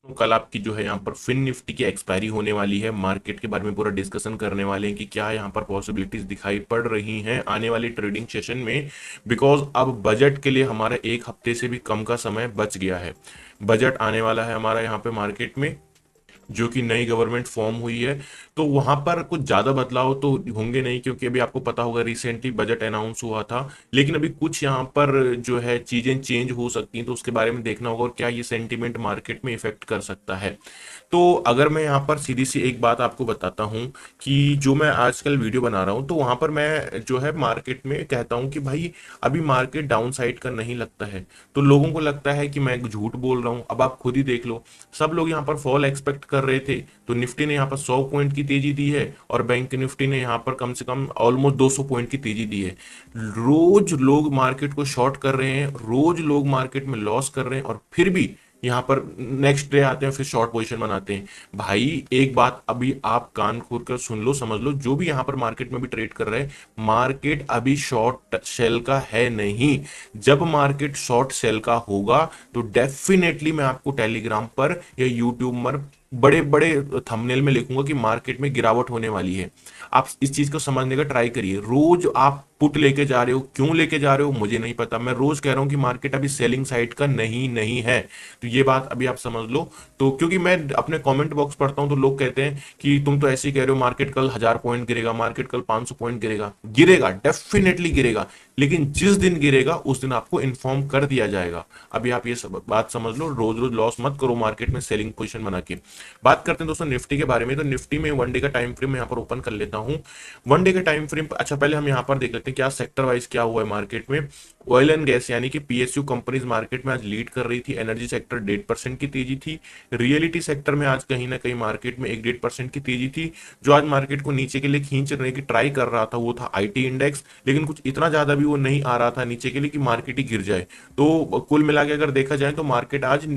तो कल आपकी जो है यहाँ पर फिन निफ्टी की एक्सपायरी होने वाली है। मार्केट के बारे में पूरा डिस्कशन करने वाले हैं कि क्या यहाँ पर पॉसिबिलिटीज दिखाई पड़ रही हैं आने वाली ट्रेडिंग सेशन में। बिकॉज अब बजट के लिए हमारा एक हफ्ते से भी कम का समय बच गया है। बजट आने वाला है हमारा यहाँ पे मार्केट में, जो कि नई गवर्नमेंट फॉर्म हुई है। तो वहां पर कुछ ज्यादा बदलाव तो होंगे नहीं, क्योंकि अभी आपको पता होगा रिसेंटली बजट अनाउंस हुआ था। लेकिन अभी कुछ यहाँ पर जो है चीजें चेंज हो सकती हैं, तो उसके बारे में देखना होगा और क्या ये सेंटीमेंट मार्केट में इफेक्ट कर सकता है। तो अगर मैं यहाँ पर सीधी सी एक बात आपको बताता हूँ कि जो मैं आजकल वीडियो बना रहा हूँ, तो वहां पर मैं जो है मार्केट में कहता हूँ कि भाई अभी मार्केट डाउन साइड का नहीं लगता है। तो लोगों को लगता है कि मैं झूठ बोल रहा हूँ। अब आप खुद ही देख लो, सब लोग यहाँ पर फॉल एक्सपेक्ट कर रहे थे, तो निफ्टी ने यहाँ पर 100 पॉइंट की तेजी दी है और बैंक निफ्टी ने यहाँ पर कम से कम ऑलमोस्ट 200 पॉइंट की तेजी दी है। रोज लोग मार्केट को शॉर्ट कर रहे हैं, रोज लोग मार्केट में लॉस कर रहे हैं, और फिर भी यहाँ पर नेक्स्ट डे आते हैं फिर शॉर्ट पोजीशन बनाते हैं। भाई एक बात अभी आप कान खोल कर सुन लो, समझ लो, जो भी यहाँ पर मार्केट में भी ट्रेड कर रहे हैं, मार्केट अभी शॉर्ट सेल का है नहीं। जब मार्केट शॉर्ट सेल का होगा तो डेफिनेटली मैं आपको टेलीग्राम पर या यूट्यूब पर बड़े बड़े थंबनेल में लिखूंगा कि मार्केट में गिरावट होने वाली है। आप इस चीज को समझने का ट्राई करिए। रोज आप पुट लेके जा रहे हो, क्यों लेके जा रहे हो मुझे नहीं पता। मैं रोज कह रहा हूं कि मार्केट अभी सेलिंग साइड का नहीं नहीं है। तो ये बात अभी आप समझ लो। तो क्योंकि मैं अपने कमेंट बॉक्स पढ़ता हूं, तो लोग कहते हैं कि तुम तो ऐसे ही कह रहे हो, मार्केट कल 1000 पॉइंट गिरेगा, मार्केट कल 500 पॉइंट गिरेगा। गिरेगा, डेफिनेटली गिरेगा, लेकिन जिस दिन गिरेगा उस दिन आपको इन्फॉर्म कर दिया जाएगा। अभी आप ये सब बात समझ लो, रोज रोज लॉस मत करो मार्केट में सेलिंग पोजीशन बना के। बात करते हैं दोस्तों निफ्टी के बारे में। तो निफ्टी में वन डे का टाइम फ्रेम यहाँ पर ओपन कर लेता हूँ। वन डे के टाइम फ्रेम, अच्छा पहले हम यहाँ पर देख लेते हैं क्या सेक्टर वाइज क्या हुआ है मार्केट में। ऑयल एंड गैस यानी कि पीएसयू कंपनीज मार्केट में आज लीड कर रही थी। एनर्जी सेक्टर 1.5% की तेजी थी। रियलिटी सेक्टर में आज कहीं ना कहीं मार्केट में 1-1.5% की तेजी थी। जो आज मार्केट को नीचे के लिए खींचने की ट्राई कर रहा था वो था आईटी इंडेक्स, लेकिन कुछ इतना ज्यादा भी वो नहीं आ रहा था नीचे के लिए कि मार्केट ही गिर जाए। तो कुल मिला के अगर देखा जाए तो मार्केट आज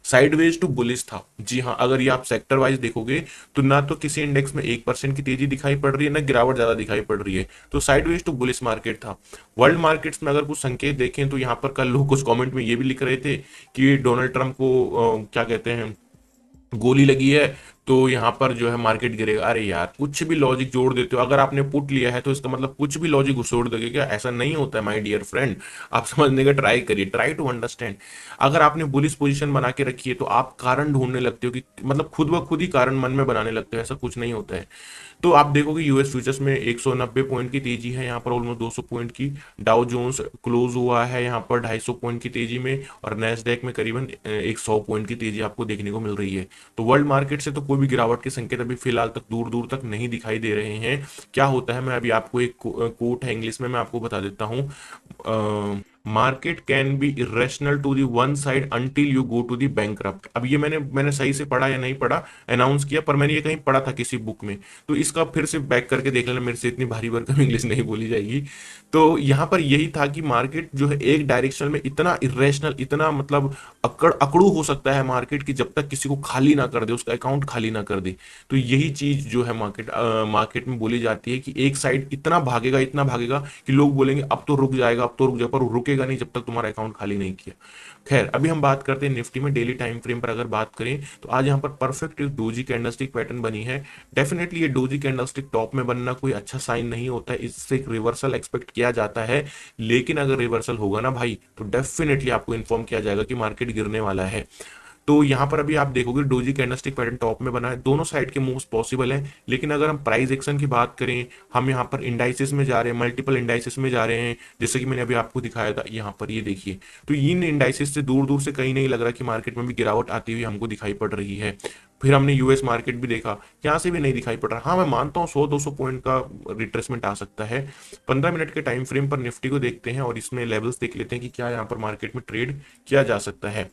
साइडवेज टू बुलिश था। जी हाँ, अगर ये आप सेक्टर वाइज देखोगे तो ना तो किसी इंडेक्स में 1% की तेजी दिखाई पड़ रही है, ना गिरावट ज्यादा दिखाई पड़ रही है। तो साइडवेज टू बुलिश मार्केट था। वर्ल्ड मार्केट्स में अगर कुछ संकेत देखें तो यहाँ पर कल लोग कुछ कमेंट में ये भी लिख रहे थे कि डोनाल्ड ट्रंप को क्या कहते हैं, गोली लगी है, तो यहाँ पर जो है मार्केट गिरेगा। अरे यार कुछ भी लॉजिक जोड़ देते हो। अगर आपने पुट लिया है तो इसका मतलब कुछ भी लॉजिक घुसोड़ दोगे क्या? ऐसा नहीं होता है माय डियर फ्रेंड। आप समझने का ट्राई करिए, ट्राई टू अंडरस्टैंड। अगर आपने बुलिश पोजीशन बना के रखी है तो आप कारण ढूंढने लगते हो कि मतलब खुद ब खुद ही कारण मन में बनाने लगते हो। ऐसा कुछ नहीं होता है। तो आप देखोगे यूएस फ्यूचर्स में 190 पॉइंट की तेजी है, यहाँ पर ऑलमोस्ट 200 पॉइंट की। डाउ जोन्स क्लोज हुआ है यहाँ पर 250 पॉइंट की तेजी में, और नेस्डैक में करीबन 100 पॉइंट की तेजी आपको देखने को मिल रही है। तो वर्ल्ड मार्केट से तो कोई भी गिरावट के संकेत अभी फिलहाल तक दूर दूर तक नहीं दिखाई दे रहे हैं। क्या होता है, मैं अभी आपको एक कोट है इंग्लिश में, मैं आपको बता देता हूँ। Market can be irrational to the one side until you go to the bankrupt. अब ये मैंने सही से पढ़ा या नहीं पढ़ा, अनाउंस किया, पर मैंने ये कहीं पढ़ा था किसी बुक में। तो इसका फिर से बैक करके देख लेना, मेरे से इतनी भारी भरकम इंग्लिश नहीं बोली जाएगी। तो यहाँ पर यही था कि मार्केट जो है एक डायरेक्शन में इतना इरेशनल, इतना मतलब अकड़ू हो सकता है मार्केट की, जब तक किसी को खाली ना कर दे, उसका अकाउंट खाली ना कर दे। तो यही चीज जो है मार्केट में बोली जाती है कि एक साइड इतना भागेगा, इतना भागेगा कि लोग बोलेंगे अब तो रुक जाएगा, अब तो रुक जाएगा, पर वो रुकेगा नहीं जब तक तुम्हारा अकाउंट खाली नहीं किया। खैर अभी हम बात करते हैं निफ्टी में डेली टाइम फ्रेम पर अगर बात करें तो आज यहाँ पर परफेक्ट एक डोजी कैंडलस्टिक पैटर्न बनी है। डेफिनेटली ये डोजी कैंडलस्टिक टॉप में बनना कोई अच्छा साइन नहीं होता है, इससे एक रिवर्सल एक्सपेक्ट किया जाता है। लेकिन अगर रिवर्सल होगा ना भाई, तो डेफिनेटली आपको इन्फॉर्म किया जाएगा कि मार्केट गिरने वाला है। तो यहाँ पर अभी आप देखोगे डोजी कैंडलस्टिक पैटर्न टॉप में बना है, दोनों साइड के मूव्स पॉसिबल हैं। लेकिन अगर हम प्राइस एक्शन की बात करें, हम यहाँ पर इंडाइसिस में जा रहे हैं, मल्टीपल इंडाइसिस में जा रहे हैं, जैसे कि मैंने अभी आपको दिखाया था यहाँ पर, ये देखिए। तो इन इंडाइसिस से दूर दूर से कहीं नहीं लग रहा कि मार्केट में भी गिरावट आती हुई हमको दिखाई पड़ रही है। फिर हमने यूएस मार्केट भी देखा, यहाँ से भी नहीं दिखाई पड़ रहा। हाँ मैं मानता हूँ 100-200 पॉइंट का रिट्रेसमेंट आ सकता है। 15 मिनट के टाइम फ्रेम पर निफ्टी को देखते हैं और इसमें लेवल्स देख लेते हैं कि क्या यहाँ पर मार्केट में ट्रेड किया जा सकता है।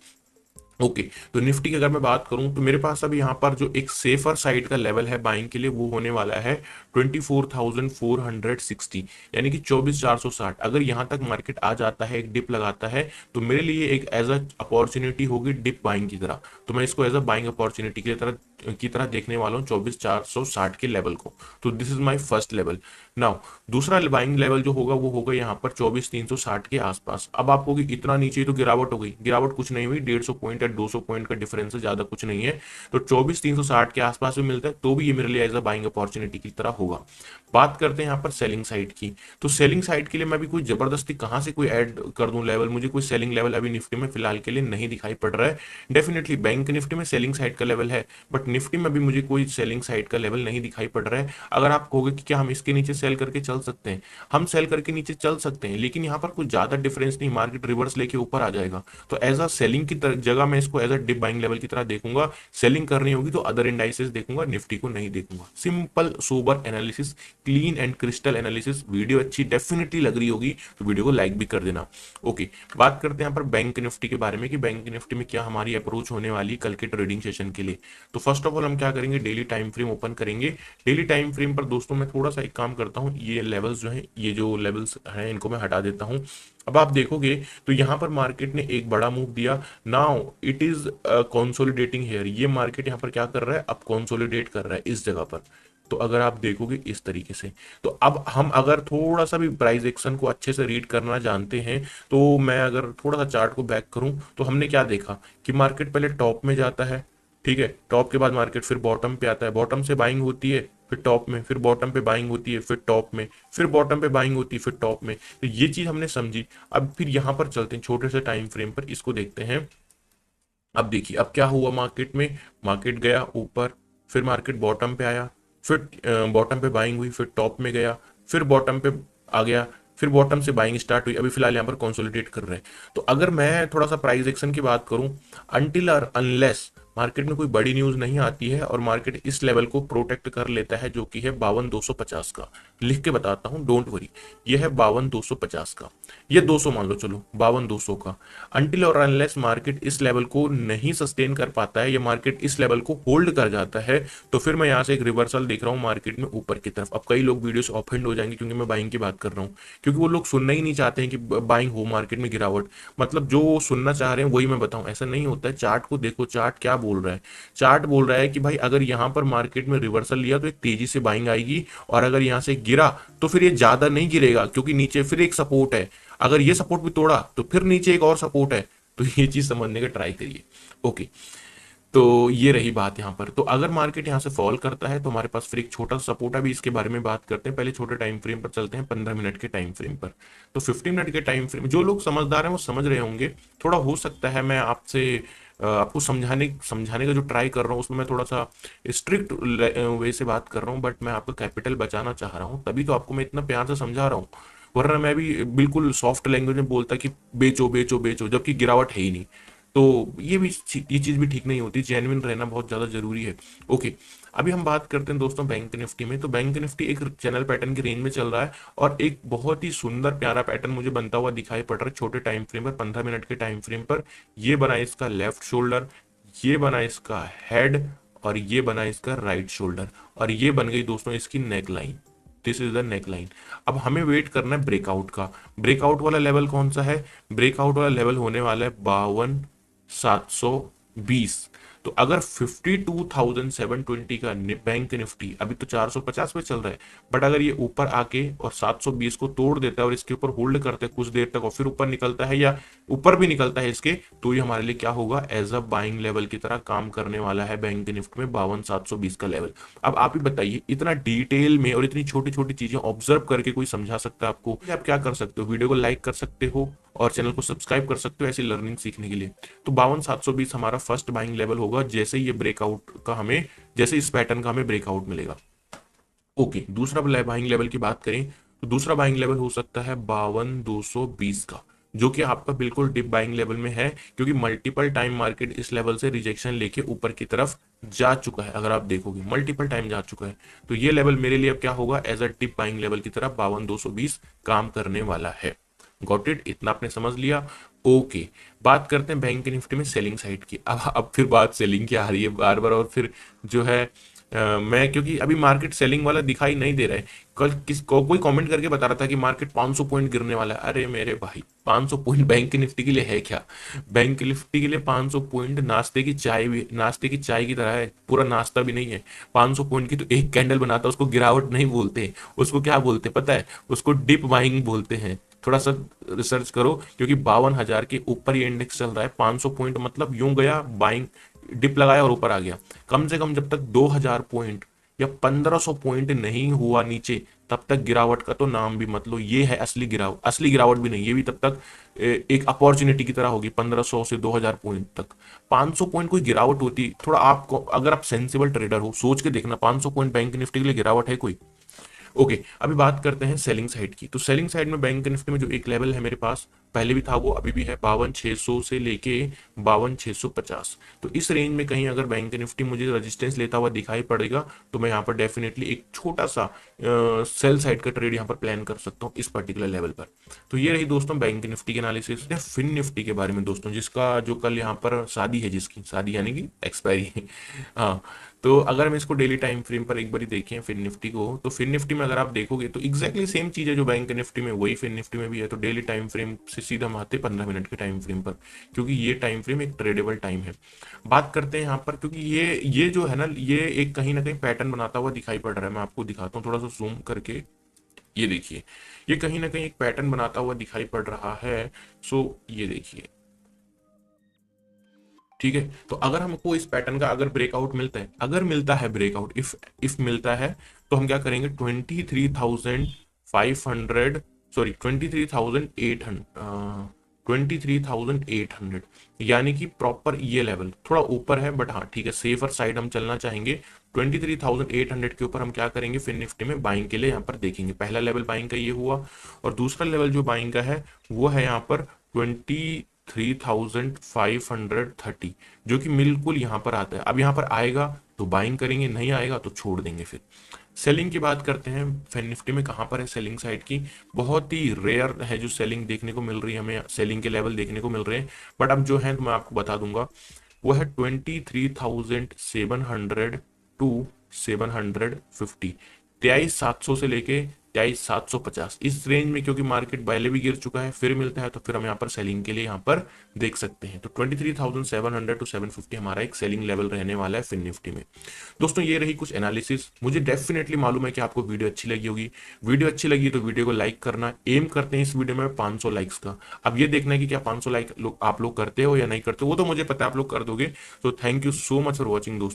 ओके, तो निफ्टी की अगर मैं बात करूं तो मेरे पास अभी यहाँ पर जो एक सेफर साइड का लेवल है बाइंग के लिए, वो होने वाला है 24,460, यानी कि 24,460। अगर यहाँ तक मार्केट आ जाता है, एक डिप लगाता है, तो मेरे लिए एक एज अ अपॉर्चुनिटी होगी डिप बाइंग की तरह। तो मैं इसको एज अ बाइंग अपॉर्चुनिटी की तरह देखने वाला हूँ 24,460 के लेवल को। तो this is my first level. Now दूसरा बाइंग लेवल जो होगा वो होगा यहाँ पर 24,360 के आसपास। अब आप होगी इतना नीचे तो गिरावट हो गई, गिरावट कुछ नहीं हुई, 150 पॉइंट या 200 पॉइंट का डिफरेंस है, ज्यादा कुछ नहीं है। तो 24,360 के आसपास में मिलता है तो भी ये मेरे लिए एज अ बाइंग अपॉर्चुनिटी की तरह होगा। बात करते हैं यहाँ पर सेलिंग साइड की। तो सेलिंग साइड के लिए मैं भी कोई जबरदस्ती कहाँ से कोई ऐड कर दूं लेवल, मुझे कोई सेलिंग लेवल अभी निफ्टी में फिलहाल के लिए नहीं दिखाई पड़ रहा है। डेफिनेटली बैंक निफ्टी में सेलिंग साइड का लेवल है, बट निफ्टी में भी मुझे कोई सेलिंग साइड का लेवल नहीं दिखाई पड़ रहा है। अगर आप कहोगे कि क्या हम इसके नीचे सेल करके चल सकते हैं, हम सेल करके नीचे चल सकते हैं, लेकिन यहाँ पर कुछ ज्यादा डिफरेंस नहीं, मार्केट रिवर्स लेके ऊपर आ जाएगा। तो एज अ सेलिंग की जगह मैं इसको as a dip buying level की तरह देखूंगा। सेलिंग करनी होगी तो अदर इंडाइसेस देखूंगा, निफ्टी को नहीं देखूंगा। Simple sober analysis, clean and crystal analysis. Video अच्छी डेफिनेटली लग रही होगी तो वीडियो को लाइक भी कर देना। ओके, बात करते हैं यहाँ पर बैंक निफ्टी के बारे में कि बैंक निफ्टी में क्या हमारी अप्रोच होने वाली कल के ट्रेडिंग सेशन के लिए। तो फर्स्ट ऑफ ऑल हम क्या करेंगे, डेली टाइम फ्रेम ओपन करेंगे। डेली टाइम फ्रेम पर दोस्तों मैं थोड़ा सा एक काम करता हूँ, ये लेवल्स जो है, ये जो लेवल्स हैं इनको मैं हटा देता हूँ। अब आप देखोगे तो यहाँ पर मार्केट ने एक बड़ा मूव दिया। Now it is consolidating here. ये मार्केट यहाँ पर क्या कर रहा है, अब कंसोलिडेट कर रहा है इस जगह पर। तो अगर आप देखोगे इस तरीके से, तो अब हम अगर थोड़ा सा भी प्राइस एक्शन को अच्छे से रीड करना जानते हैं, तो मैं अगर थोड़ा सा चार्ट को बैक करूं तो हमने क्या देखा कि मार्केट पहले टॉप में जाता है, ठीक है, टॉप के बाद मार्केट फिर बॉटम पे आता है, बॉटम से बाइंग होती है, फिर टॉप में, फिर बॉटम पे बाइंग होती है, फिर टॉप में, फिर बॉटम पे बाइंग होती है, फिर टॉप में। तो ये चीज हमने समझी। अब फिर यहां पर चलते हैं छोटे से टाइम फ्रेम पर, इसको देखते हैं। अब देखिए अब क्या हुआ मार्केट में, मार्केट गया ऊपर, फिर मार्केट बॉटम पे आया, फिर बॉटम पे बाइंग हुई, फिर टॉप में गया, फिर बॉटम पे आ गया, फिर बॉटम से बाइंग स्टार्ट हुई, अभी फिलहाल यहाँ पर कंसोलिडेट कर रहे हैं। तो अगर मैं थोड़ा सा प्राइस एक्शन की बात करूं, अनटिल और अनलेस मार्केट में कोई बड़ी न्यूज नहीं आती है और मार्केट इस लेवल को प्रोटेक्ट कर लेता है जो कि है 52,250 का, लिख के बताता हूं डोंट वरी, ये है 52,250 का, ये 200 मान लो, चलो 52,200 का। अनटिल और अनलेस मार्केट इस लेवल को नहीं सस्टेन कर पाता है या मार्केट इस लेवल को होल्ड कर जाता है, तो फिर मैं यहाँ से एक रिवर्सल देख रहा हूँ मार्केट में ऊपर की तरफ। अब कई लोग वीडियो से ऑफेंड हो जाएंगे क्योंकि मैं बाइंग की बात कर रहा हूँ, क्योंकि वो लोग सुनना ही नहीं चाहते हैं कि बाइंग हो मार्केट में गिरावट। मतलब जो वो सुनना चाह रहे हैं वही मैं बताऊं, ऐसा नहीं होता है। चार्ट को देखो, चार्ट क्या बोल रहा है, चार्ट बोल रहा है कि भाई अगर यहाँ पर मार्केट में रिवर्सल लिया तो एक तेजी से बाइंग आएगी, और अगर यहाँ से गिरा तो फिर ये ज्यादा नहीं गिरेगा क्योंकि नीचे फिर एक सपोर्ट है, अगर ये सपोर्ट भी तोड़ा तो फिर नीचे एक और सपोर्ट है। तो ये चीज समझने का ट्राई करिए। ओके, तो ये रही बात यहाँ पर। तो अगर मार्केट यहाँ से फॉल करता है तो हमारे पास फिर एक छोटा सपोर्ट है, भी इसके बारे में बात करते हैं। पहले छोटे टाइम फ्रेम पर चलते हैं, 15 मिनट के टाइम फ्रेम पर। तो 15 मिनट के टाइम फ्रेम जो लोग समझदार हैं वो समझ रहे होंगे। थोड़ा हो सकता है मैं आपसे आपको समझाने समझाने का जो ट्राई कर रहा हूँ उसमें मैं थोड़ा सा स्ट्रिक्ट वे से बात कर रहा हूँ, बट मैं आपका कैपिटल बचाना चाह रहा हूँ, तभी तो आपको मैं इतना प्यार से समझा रहा हूँ। वरना मैं भी बिल्कुल सॉफ्ट लैंग्वेज में बोलता कि बेचो बेचो बेचो, जबकि गिरावट है ही नहीं। तो ये चीज भी ठीक नहीं होती, जेन्युइन रहना बहुत ज्यादा जरूरी है। ओके, अभी हम बात करते हैं दोस्तों बैंक निफ्टी में। तो बैंक निफ्टी एक चैनल पैटर्न की रेंज में चल रहा है और एक बहुत ही सुंदर प्यारा पैटर्न मुझे बनता हुआ दिखाई पड़ रहा है छोटे टाइम फ्रेम पर, 15 मिनट के टाइम फ्रेम पर। ये बना इसका लेफ्ट शोल्डर, ये बना इसका हेड, और ये बना इसका राइट शोल्डर, और ये बन गई दोस्तों इसकी neck line. This is the neck line. अब हमें वेट करना है ब्रेकआउट का। ब्रेकआउट वाला लेवल कौन सा है, ब्रेकआउट वाला लेवल होने वाला है 52,720। तो अगर 52,720 का बैंक निफ्टी, अभी तो 450 पे चल रहा है, बट अगर ये ऊपर आके और 720 को तोड़ देता है और इसके ऊपर होल्ड करते हैं कुछ देर तक और फिर ऊपर निकलता है या ऊपर भी निकलता है इसके, तो ये हमारे लिए क्या होगा, एज अ बाइंग लेवल की तरह काम करने वाला है बैंक निफ्टी में 52,720 का लेवल। अब आप ही बताइए, इतना डिटेल में और इतनी छोटी छोटी चीजें ऑब्जर्व करके कोई समझा सकता है आपको? आप क्या कर सकते हो, वीडियो को लाइक कर सकते हो और चैनल को सब्सक्राइब कर सकते हो ऐसी लर्निंग सीखने के लिए। तो 52,720 हमारा फर्स्ट बाइंग लेवल होगा जैसे ये ब्रेकआउट का हमें, जैसे इस पैटर्न का हमें ब्रेकआउट मिलेगा। ओके, दूसरा बाइंग लेवल की बात करें तो दूसरा बाइंग लेवल हो सकता है 52,220 का, जो कि आपका बिल्कुल डिप बाइंग लेवल में है, क्योंकि मल्टीपल टाइम मार्केट इस लेवल से रिजेक्शन लेके ऊपर की तरफ जा चुका है। अगर आप देखोगे मल्टीपल टाइम जा चुका है, तो ये लेवल मेरे लिए अब क्या होगा, as a dip buying level की तरफ 52,220 काम करने वाला है। गॉट इट, इतना आपने समझ लिया। ओके, बात करते हैं बैंक निफ्टी में सेलिंग साइड की। अब फिर बात सेलिंग की आ रही है बार बार, और फिर जो है मैं क्योंकि अभी मार्केट सेलिंग वाला दिखाई नहीं दे रहा है। कल कोई कमेंट करके बता रहा था कि मार्केट 500 पॉइंट गिरने वाला है। अरे मेरे भाई, 500 पॉइंट बैंक निफ्टी के लिए है क्या? बैंक निफ्टी के लिए 500 पॉइंट नाश्ते की चाय भी, नाश्ते की चाय की तरह है, पूरा नाश्ता भी नहीं है। 500 पॉइंट की तो एक कैंडल बनाता है, उसको गिरावट नहीं बोलते, उसको क्या बोलते पता है? उसको डिप बाइंग बोलते हैं। थोड़ा सा रिसर्च करो, क्योंकि 52,000 के ऊपर ये इंडेक्स चल रहा है। 500 पॉइंट मतलब यूं गया बाइंग, डिप लगाया और ऊपर आ गया। कम से कम जब तक 2000 पॉइंट या 1500 पॉइंट नहीं हुआ नीचे, तब तक गिरावट का तो नाम भी मत लो। ये है असली गिरावट, असली गिरावट भी नहीं, ये भी तब तक एक अपॉर्चुनिटी की तरह होगी 1500 से 2000 पॉइंट तक। 500 पॉइंट कोई गिरावट होती? थोड़ा आपको, अगर आप सेंसिबल ट्रेडर हो, सोच के देखना, 500 पॉइंट बैंक निफ्टी के लिए गिरावट है कोई? ओके, अभी बात करते हैं सेलिंग साइड की। तो सेलिंग साइड में बैंक निफ्टी में जो एक लेवल है मेरे पास, पहले भी था वो अभी भी है, 52,600 से लेके 52,650। तो इस रेंज में कहीं अगर बैंक निफ्टी मुझे रेजिस्टेंस लेता हुआ दिखाई पड़ेगा, तो मैं यहाँ पर डेफिनेटली एक छोटा सा सेल साइड का ट्रेड यहाँ पर प्लान कर सकता हूँ इस पर्टिकुलर लेवल पर। तो ये रही दोस्तों बैंक निफ्टी की एनालिसिस। फिन निफ्टी के बारे में दोस्तों, जिसका जो कल यहाँ पर शादी है, जिसकी शादी यानी कि एक्सपायरी हाँ, तो अगर हम इसको डेली टाइम फ्रेम पर एक बार देखें फिन निफ्टी को, तो फिन निफ्टी में अगर आप देखोगे तो एग्जैक्टली सेम चीज है जो बैंक निफ्टी में, वही फिन निफ्टी में भी है। तो डेली टाइम फ्रेम से सीधा हम आते 15 मिनट के टाइम फ्रेम पर, क्योंकि ये टाइम फ्रेम एक ट्रेडेबल टाइम है। बात करते हैं यहाँ पर, क्योंकि ये जो है ना, ये एक कहीं ना कहीं पैटर्न बनाता हुआ दिखाई पड़ रहा है। मैं आपको दिखाता हूँ थोड़ा सा जूम करके, ये देखिए, ये कहीं ना कहीं एक पैटर्न बनाता हुआ दिखाई पड़ रहा है। सो ये देखिए, ठीक है। तो अगर हमको इस पैटर्न का अगर ब्रेकआउट मिलता है, अगर मिलता है ब्रेकआउट, इफ मिलता है, तो हम क्या करेंगे, 23,500, सॉरी 23,800, 23,800, यानी कि प्रॉपर ये लेवल थोड़ा ऊपर है, बट हाँ ठीक है, सेफर साइड हम चलना चाहेंगे। 23,800 के ऊपर हम क्या करेंगे, फिर निफ्टी में बाइंग के लिए यहाँ पर देखेंगे। पहला लेवल बाइंग का ये हुआ, और दूसरा लेवल जो बाइंग का है वो है यहाँ पर 23,530, जो कि बिल्कुल यहाँ पर आता है। अब यहाँ पर आएगा तो बाइंग करेंगे, नहीं आएगा तो छोड़ देंगे। फिर सेलिंग की बात करते हैं, फिर निफ्टी में कहाँ पर है सेलिंग साइड की? बहुत ही रेयर है जो सेलिंग देखने को मिल रही है हमें, सेलिंग के लेवल देखने को मिल रहे हैं। बट अब जो है तो मैं आपको बता दूंगा, वो है 23,700 टू 750, 23,700 से लेके 23,750, इस रेंज में, क्योंकि मार्केट पहले भी गिर चुका है, फिर मिलता है तो फिर हम यहाँ पर सेलिंग के लिए यहाँ पर देख सकते हैं। तो 23,700 टू 750 हमारा एक सेलिंग लेवल रहने वाला है फिन निफ्टी में। दोस्तों ये रही कुछ एनालिसिस। मुझे डेफिनेटली मालूम है कि आपको वीडियो अच्छी लगी होगी। वीडियो अच्छी लगी तो वीडियो को लाइक करना, एम करते हैं इस वीडियो में 500 लाइक्स का। अब ये देखना है कि क्या 500 लाइक आप लोग करते हो या नहीं करते हो, वो तो मुझे पता है आप लोग कर दोगे। तो thank you so much for watching दोस्तों।